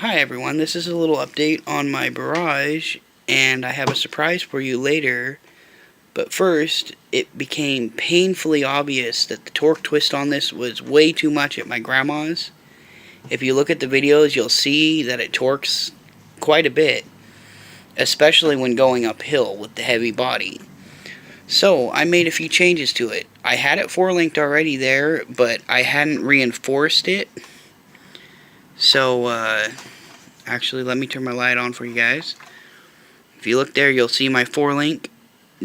Hi everyone, this is a little update on my Barrage, and I have a surprise for you later. But first, it became painfully obvious that the torque twist on this was way too much at my grandma's. If you look at the videos, you'll see that it torques quite a bit, especially when going uphill with the heavy body. So, I made a few changes to it. I had it 4-linked already there, but I hadn't reinforced it. So, actually, let me turn my light on for you guys. If you look there, you'll see my 4-link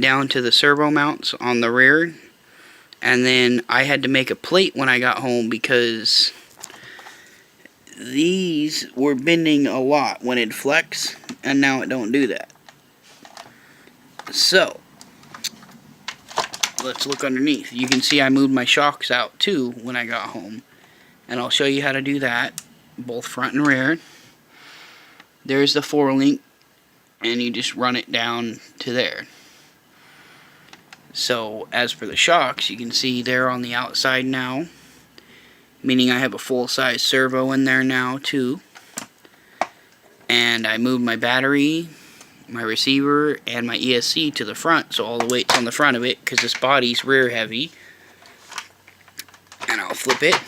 down to the servo mounts on the rear. And then I had to make a plate when I got home because these were bending a lot when it'd flex, and now it don't do that. So, let's look underneath. You can see I moved my shocks out too when I got home. And I'll show you how to do that, both front and rear. There's the 4-link, and you just run it down to there. So, as for the shocks, you can see they're on the outside now, meaning I have a full-size servo in there now too. And I moved my battery, my receiver, and my ESC to the front, so all the weight's on the front of it, because this body's rear heavy. And I'll flip it.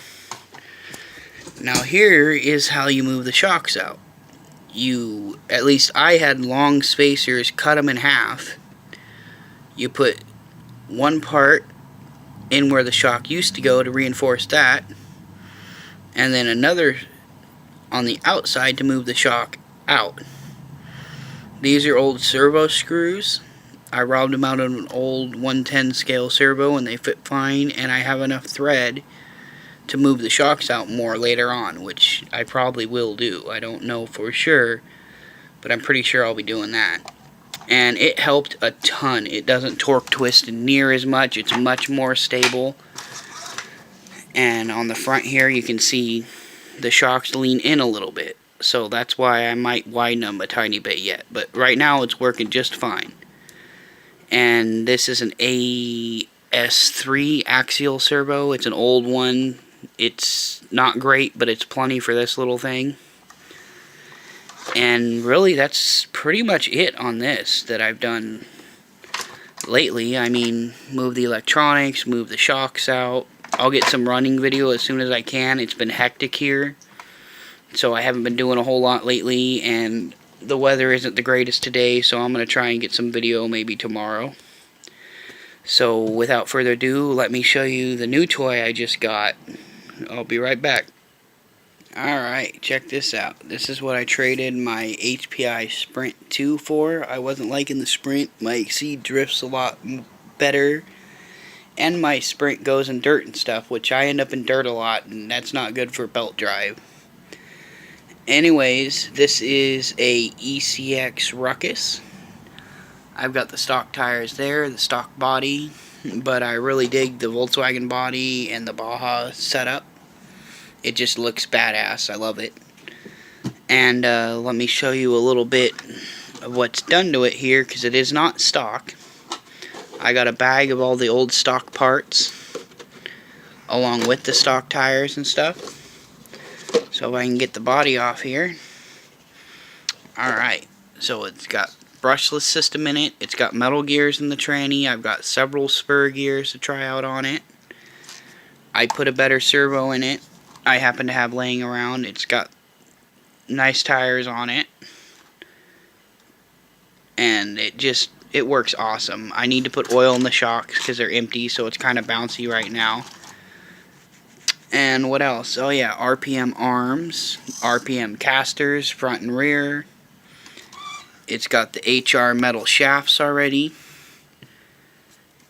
Now here is how you move the shocks out. At least I had long spacers, cut them in half. You put one part in where the shock used to go to reinforce that, and then another on the outside to move the shock out. These are old servo screws. I robbed them out of an old 110 scale servo and they fit fine, and I have enough thread to move the shocks out more later on, which I probably will do. I don't know for sure, but I'm pretty sure I'll be doing that. And it helped a ton. It doesn't torque twist near as much. It's much more stable. And on the front here, you can see the shocks lean in a little bit. So that's why I might widen them a tiny bit yet. But right now, it's working just fine. And this is an AS3 axial servo. It's an old one. It's not great, but it's plenty for this little thing. And really, that's pretty much it on this that I've done lately. I mean, move the electronics, move the shocks out. I'll get some running video as soon as I can. It's been hectic here, so I haven't been doing a whole lot lately, and the weather isn't the greatest today, so I'm going to try and get some video maybe tomorrow. So without further ado, let me show you the new toy I just got. I'll be right back. Alright, check this out. This is what I traded my HPI Sprint 2 for. I wasn't liking the Sprint. My Exceed drifts a lot better. And my Sprint goes in dirt and stuff, which I end up in dirt a lot, and that's not good for belt drive. Anyways, this is a ECX Ruckus. I've got the stock tires there, the stock body, but I really dig the Volkswagen body and the Baja setup. It just looks badass. I love it. And let me show you a little bit of what's done to it here, because it is not stock. I got a bag of all the old stock parts, along with the stock tires and stuff. So if I can get the body off here. Alright, so it's got brushless system in it. It's got metal gears in the tranny. I've got several spur gears to try out on it. I put a better servo in it. I happen to have laying around. It's got nice tires on it, and it works awesome. I need to put oil in the shocks because they're empty, so it's kind of bouncy right now. And what else? Oh yeah, RPM arms, RPM casters, front and rear. It's got the HR metal shafts already.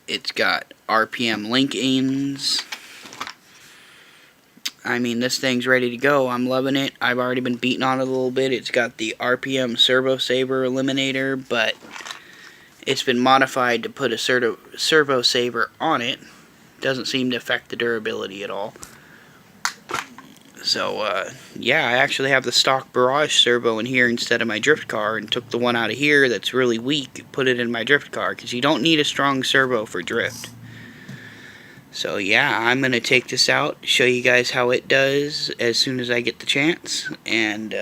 It's got RPM link ends. I mean, this thing's ready to go. I'm loving it. I've already been beating on it a little bit. It's got the RPM Servo Saver Eliminator, but it's been modified to put a Servo Saver on it. Doesn't seem to affect the durability at all. So, yeah, I actually have the stock Barrage servo in here instead of my drift car, and took the one out of here that's really weak and put it in my drift car, because you don't need a strong servo for drift. So yeah, I'm going to take this out, show you guys how it does as soon as I get the chance, and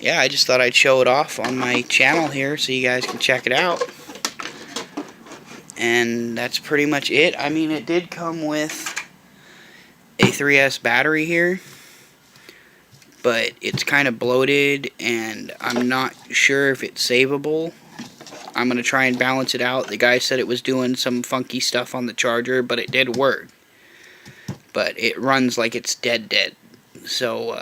yeah, I just thought I'd show it off on my channel here so you guys can check it out. And that's pretty much it. I mean, it did come with a 3S battery here, but it's kind of bloated and I'm not sure if it's savable. I'm going to try and balance it out. The guy said it was doing some funky stuff on the charger, but it did work. But it runs like it's dead. So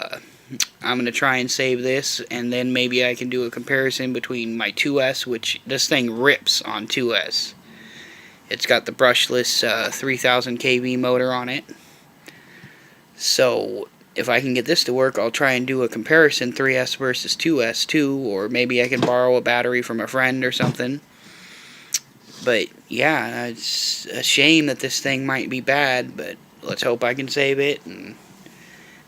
I'm going to try and save this, and then maybe I can do a comparison between my 2S, which this thing rips on 2S. It's got the brushless 3000 kV motor on it. So if I can get this to work, I'll try and do a comparison 3S versus 2S too, or maybe I can borrow a battery from a friend or something. But yeah, it's a shame that this thing might be bad, but let's hope I can save it. And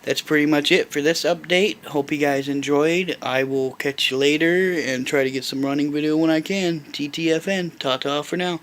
that's pretty much it for this update. Hope you guys enjoyed. I will catch you later and try to get some running video when I can. TTFN. Ta-ta for now.